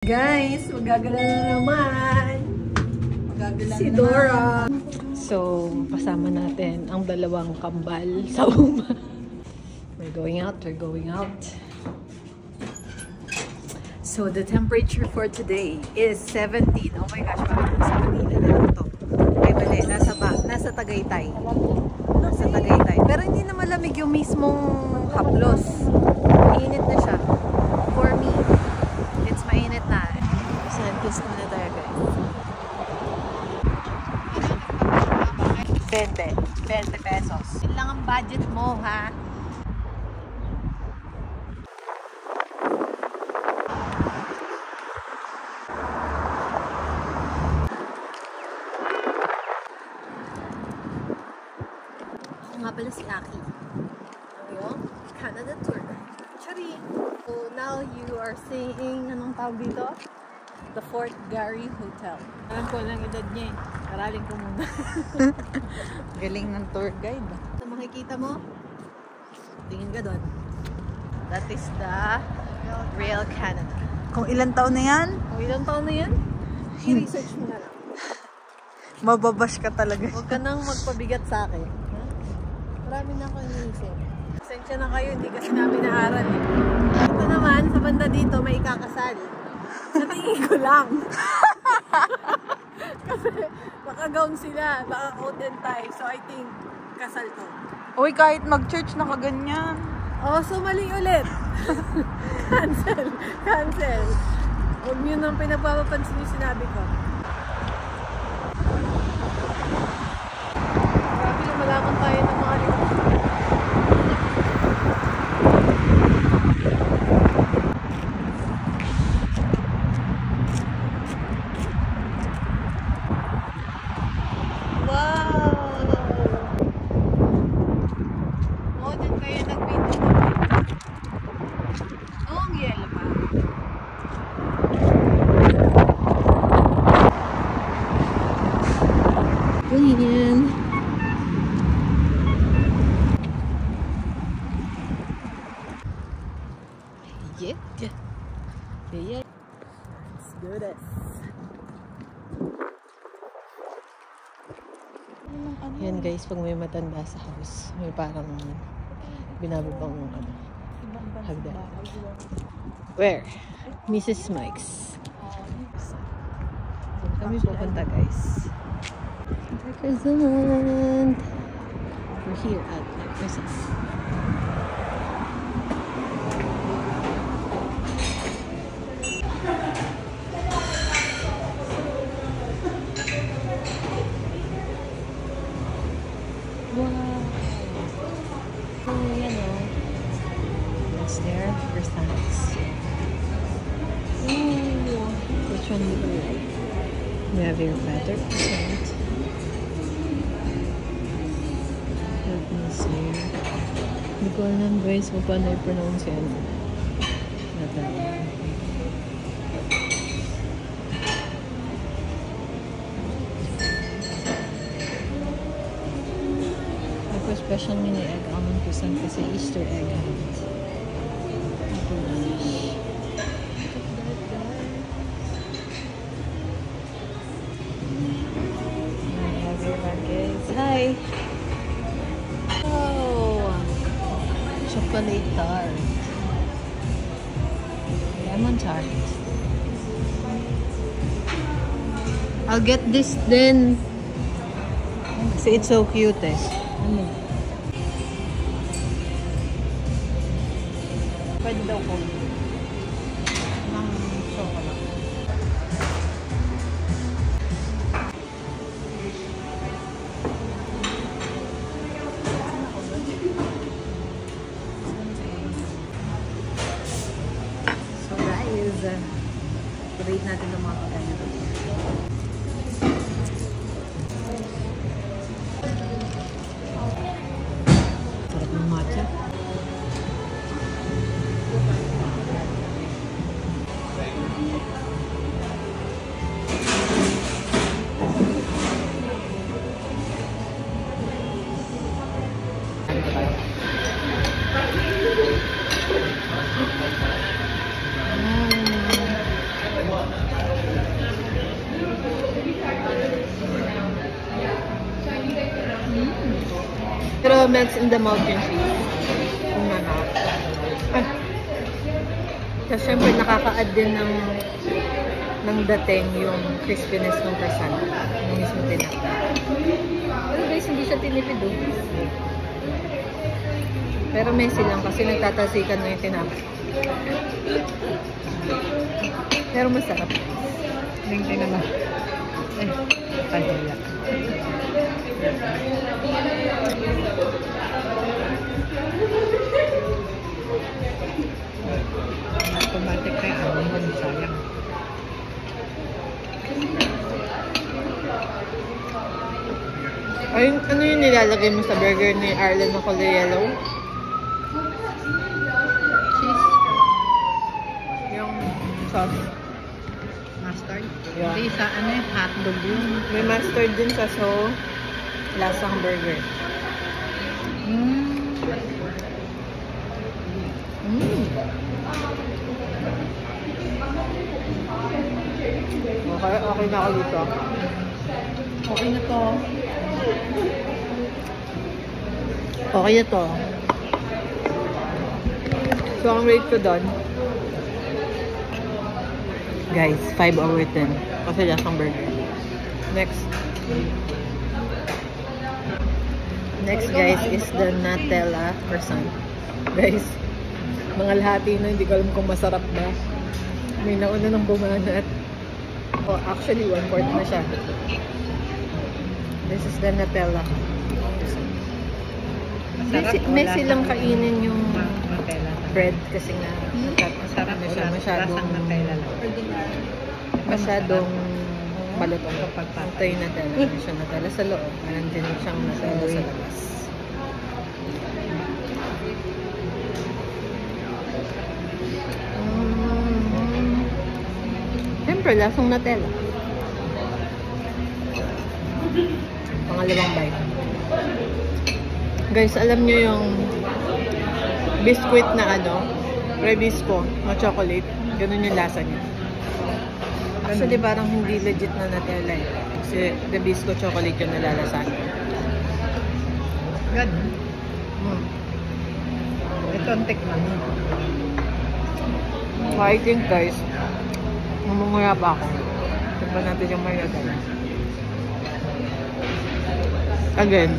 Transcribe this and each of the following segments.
Guys, magagala na naman. Si Dora. So, kasama natin ang dalawang kambal sa uma. We're going out. So, the temperature for today is 17. Oh my gosh, parang 17 na lang to. Ay, mali. Nasa Tagaytay. Nasa Tagaytay. Pero hindi na malamig yung mismong haplos. Mainit na siya. For me, it's mainit na. Sandkiss na tayo, guys. 20 pesos. Yun lang ang budget mo, ha? Nga pala si Aki. Yung Canada tour guide. Chari! So now you are seeing, anong tawag dito? The Fort Garry Hotel. Alam ko lang edad niya eh. Paraling ko muna. Galing ng tour guide. So makikita mo, tingin ka doon. That is the real Canada. Kung ilang taon na yan? Kung ilang taon na yan, i-research mo na lang. Mababash ka talaga. Huwag ka nang magpabigat sa akin. Marami na ako iniisip. Pasensya na kayo, hindi kasi namin naaral eh. Ito naman, sa banda dito, may ikakasal. Sa tingin ko lang. Kasi nakagawn sila, baka coat and tie. So I think, kasal to. Uy, kahit mag-church nakaganyan. Oh, so mali ulit. Cancel. Huwag nyo nang pinagpapapansin yung sinabi ko. Grabe, lumalaman tayo ng mga likod. Yeah. Let's do this. Yan guys, pag may matanda sa house, may parang binababang hagdan. Where? Mrs. Mike's. So, kami pupunta guys. Crescent. We're here at Crescent. Which one do you like? You have your butter croissant. Let me see. Hindi ko alam guys kung paano i-pronounce yan. Ako special mini egg almond croissant kasi Easter egg hunt. Hi! Oh! Chocolate tart. Lemon tart. I'll get this then. See, it's so cute eh. Pwede daw ko. Ng chocolate. Rate natin ng mga pagkain. Sarap ng matcha. Pero melts in the mouth yung cheese. Yung manok. Tapos syempre nakaka-add din ng dating yung crispiness ng croissant. Yung mismo tinapa. Pero guys, hindi siya tinipid oh. Pero messy lang kasi nagtatalsikan na yung tinapa. Pero masarap. Tingnan naman. Pahiya. Automatic kaya ano mo, sayang. Ay, ano yung nilalagay mo sa burger ni Arlen na color yellow? Cheese. Yung sauce. Mustard? Yeah. Hindi, sa ano yung hotdog yun. May mustard din sa so lasang burger. Okay na ako dito. Okay na to. Okay na to. So, ang rate ko doon, guys, 5/10. Kasi lasang burger. Next. Next, guys, is the Nutella croissant. Guys, mga lahati na, hindi ko alam kung masarap ba. May nauna ng bumanat. Oh, actually, 1/4 na siya. This is the Nutella. May silang kainin yung bread kasi nga Masarap na siya masyadong malutong kapag patay na Nutella. May siya Nutella sa loob. Meron din siyang Nutella sa labas. Siyempre, lasang Nutella. Pangalawang bite. Guys, alam nyo yung biscuit na Rebisco na chocolate. Ganun yung lasa niya. Actually, parang hindi legit na Nutella eh. Kasi Rebisco chocolate yung nalalasan. Ganun. Ito ang tikman. I think guys, mamumuya pa ako. Tignan natin yung may Nutella. Again,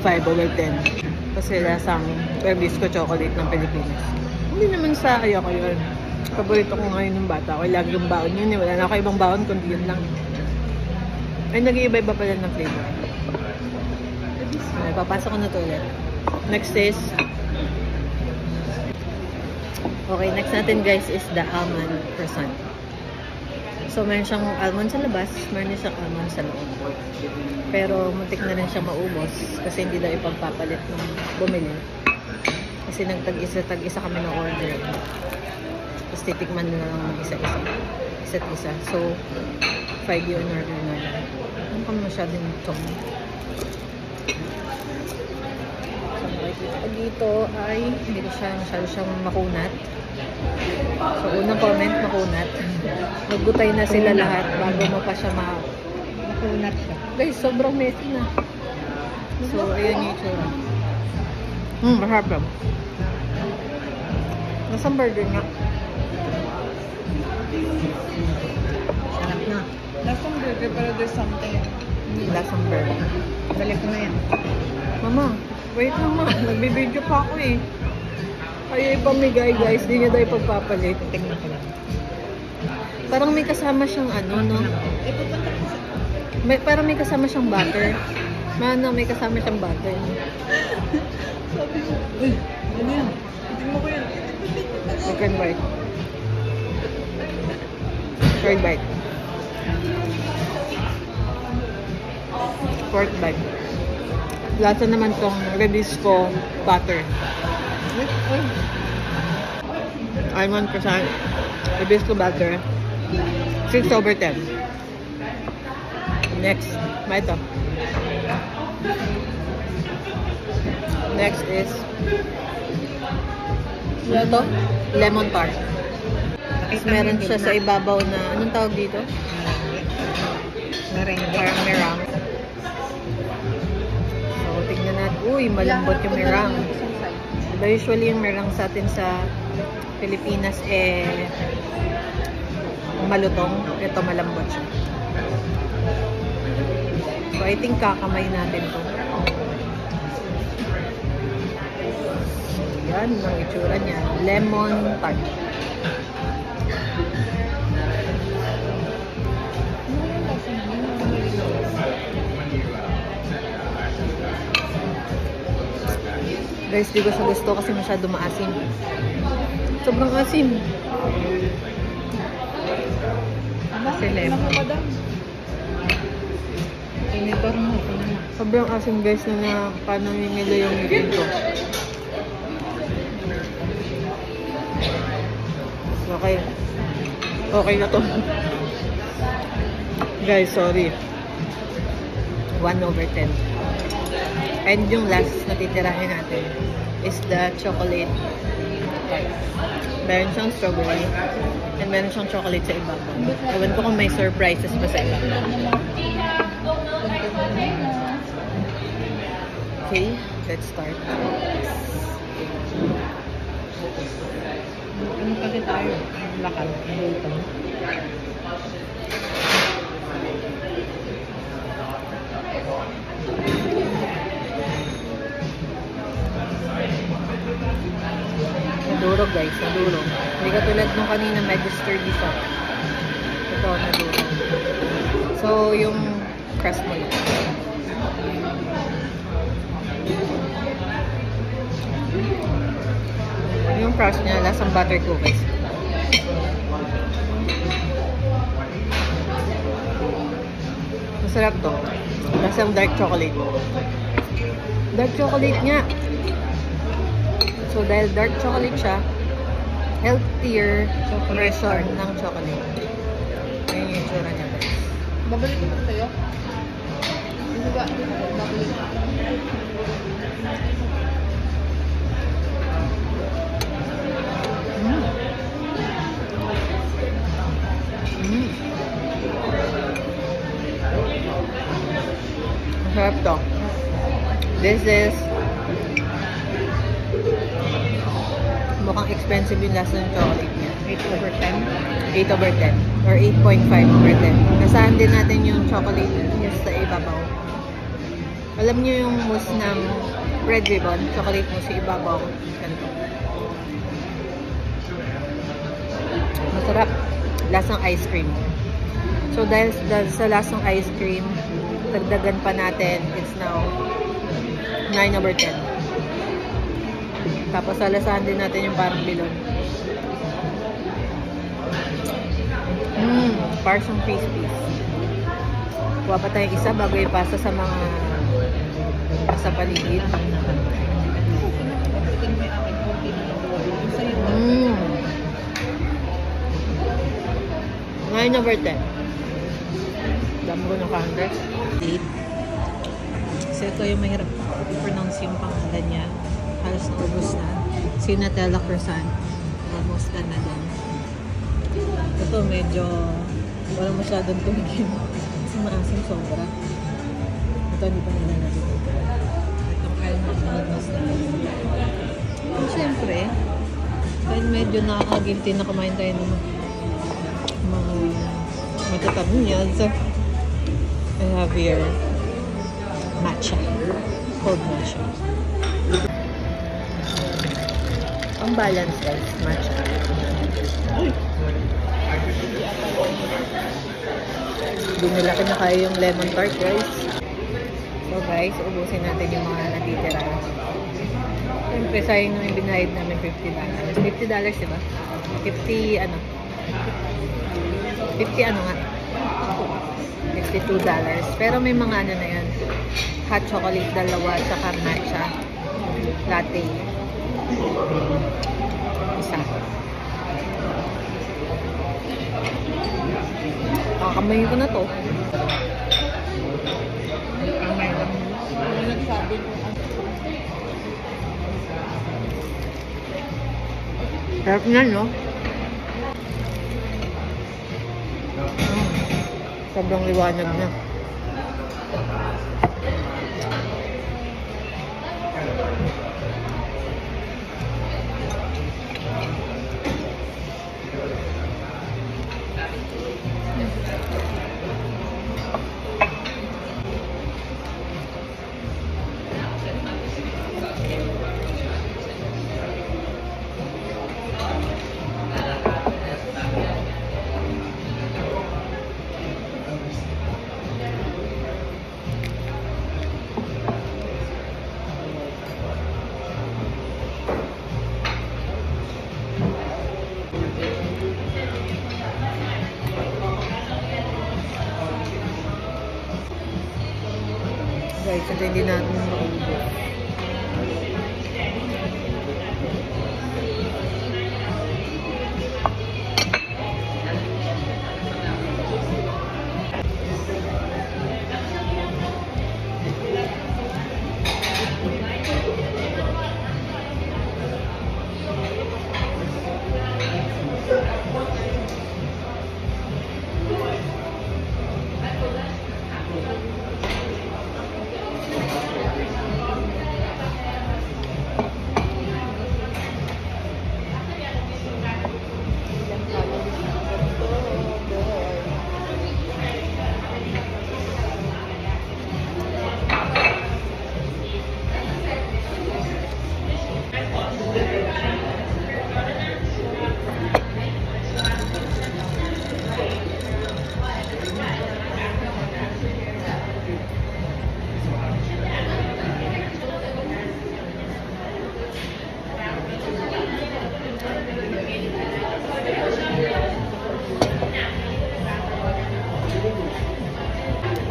5/10. Kasi lasang Rebisco chocolate ng Pilipinas. Hindi naman sa ayoko yun. Paborito ko ngayon ng bata. Ako lagi yung baon yun. Wala na ako ibang baon kundi yun lang. Ay, nag-iiba-iba pala ng flavor. Ay, papasok ko na to ulit. Next is okay, next natin guys is the almond croissant. So, meron siyang almond sa labas, meron din siyang almond sa loob. Pero, muntik na rin siya maubos kasi hindi daw ipagpapalit ng bumili. Kasi tag-isa kami ng order. Tapos, titikman na lang ng isa-isa. Isa't isa. So, 5 yung order na lang. Ano kami masyadong chong. So, nakikita ko dito ay hindi ko siya masyado siyang makunat. So, unang comment, makunat. Maggutay na sila lahat bago mo pa siya makunat siya. Guys, sobrang messy na. So, ayan yung itsura. Masarap lang. Nasang burger nga. Sarap na. Lasang burger pero there's something. Lasang burger. Balik ko na yan. Mama, wait lang ma. Nagbibideo pa ako eh. Kaya ipamigay guys, di niya daw ipagpapalit. Tingnan ko lang. Parang may kasama siyang no? Parang may kasama siyang butter. May kasama siyang butter. Sabi ko, ano yan? Hindi mo ko yan. Second bite. Third bite. Fourth bite. Lasa naman tong Rebisco butter. Almond croissant. Rebisco butter. 6/10. Next. Ito. Next is ano to? Lemon tart. Tapos meron siya sa ibabaw na, anong tawag dito? Merengue. Parang meringue. So, tignan Uy, malambot yung merang. Diba usually yung merang sa atin sa Pilipinas malutong. Ito malambot siya. So I think kakamay natin to. Yan ang itsura niya. Lemon tart. Guys, di ko siya gusto kasi masyado maasim. Sobrang asim. Kasi lemon. Sobrang asim guys na panamimilo yung ngipin ko. Okay. Okay na to. Guys, sorry. 1/10. And yung last na titirahin natin is the chocolate tart. Meron siyang strawberry and meron siyang chocolate sa ibabaw. Ewan ko kung may surprises pa sa ibabaw. Okay, let's start. Ano kasi tayo? Lakad. Dito. Nadurog guys, nadurog. Hindi ka tulad nung kanina medyo sturdy siya. Ito, nadurog. So, yung crust mo lang. Yung crust niya, lasang butter cookies. Masarap to. Lasang dark chocolate. Dark chocolate niya. So, dahil dark chocolate siya, healthier version ng chocolate. Ayun yung itsura niya, guys. Babalik ko sa'yo. Ano ba? Babalik. Masarap to. This is mukhang expensive yung lasa ng chocolate niya. 8/10. 8/10 or 8.5/10. Nasahan din natin yung chocolate mousse sa ibabaw. Alam niyo yung mousse ng Red Ribbon, chocolate mousse sa ibabaw. Ganito. Masarap. Lasang ice cream. So dahil sa lasang ice cream, dagdagan pa natin, it's now 9/10. Tapos salasahan din natin yung parang bilon. Parsong crispies. Kuha pa tayong isa bago ipasa sa mga sa paligid. 9/10. Dami ko ng counters. 8. So ito yung mahirap i-pronounce yung pangalan niya. Halos naubos na. Sinatella croissant. Almost done na din. Ito medyo walang masyadong tumigin. Kasi maasim sobra. Ito hindi pa nila natin. Itong almond almost na. So syempre, dahil medyo nakakagilty na kumain tayo ng mga matatabi niya. So, I have here matcha. Cold matcha. Ang balance guys, matcha. Binilaki na kayo yung lemon tart guys. So guys, ubusin natin yung mga natitira. Siyempre sayang naman binayad namin $50. $50 diba? 50 ano? 50 ano nga? $52. Pero may mga ano na yan. Hot chocolate dalawa, tsaka matcha latte. Isa. Kakamayin ko na to. Sarap na, no? Sobrang liwanag na. Guys, ito hindi natin maubos.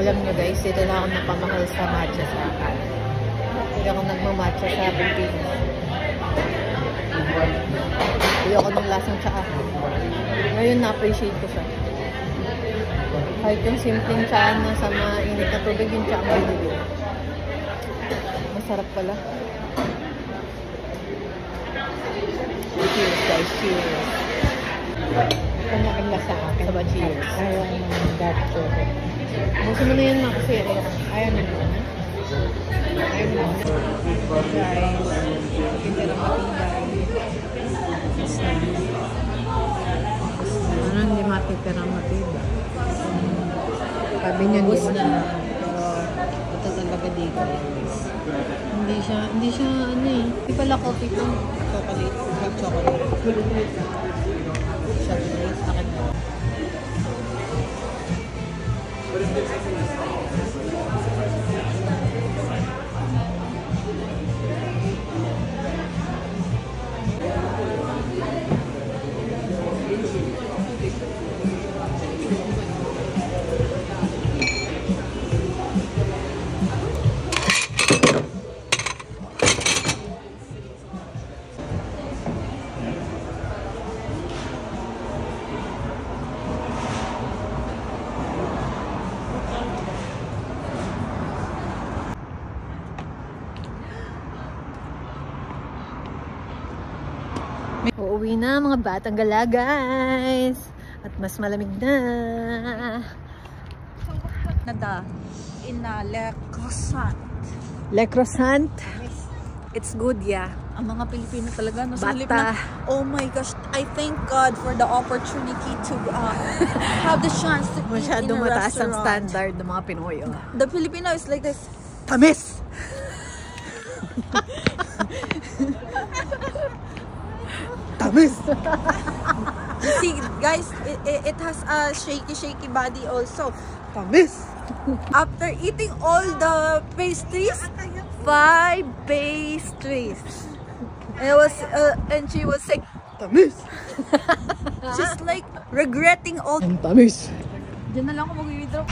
Alam nyo guys, dito na ako napamahal sa matcha sa akin. Hindi ako nagmamatcha sa Pilipinas. Hindi ako ng lasang tsaa. Ngayon na-appreciate ko siya. Kahit yung simpleng tsaa na sa mainit na tubig, yung tsaa ang binili. Masarap pala. Cheers guys, cheers. Kanya-kanya lasa akin. Saba cheers. Ayaw naman dark chocolate. Buso mo na yan na kasi ayaw na naman. Ayaw na naman. Guys, hindi na matibay. Ano hindi matitira matibay? Sabi niya bus na. Pero ito talaga dito. Hindi siya ano eh. Hindi pala coffee ko. Chocolate. Chocolate. Chocolate. Akin na. Uuwi na mga batang gala guys. At mas malamig na. Nada in Le Croissant. Le Croissant? It's good, yeah. Ang mga Pilipino talaga nasa halip Bata. na, oh my gosh, I thank God for the opportunity to have the chance to eat in Masyadong a mataas ang restaurant. standard ng mga Pinoy. Oh. The Filipino is like this. Tamis! Tamis! You see, guys, it has a shaky body also. Tamis! After eating all the pastries, 5 pastries. And she was saying, Tamis! she's like regretting all. Ang tamis! Diyan na lang ako mag-withdraw.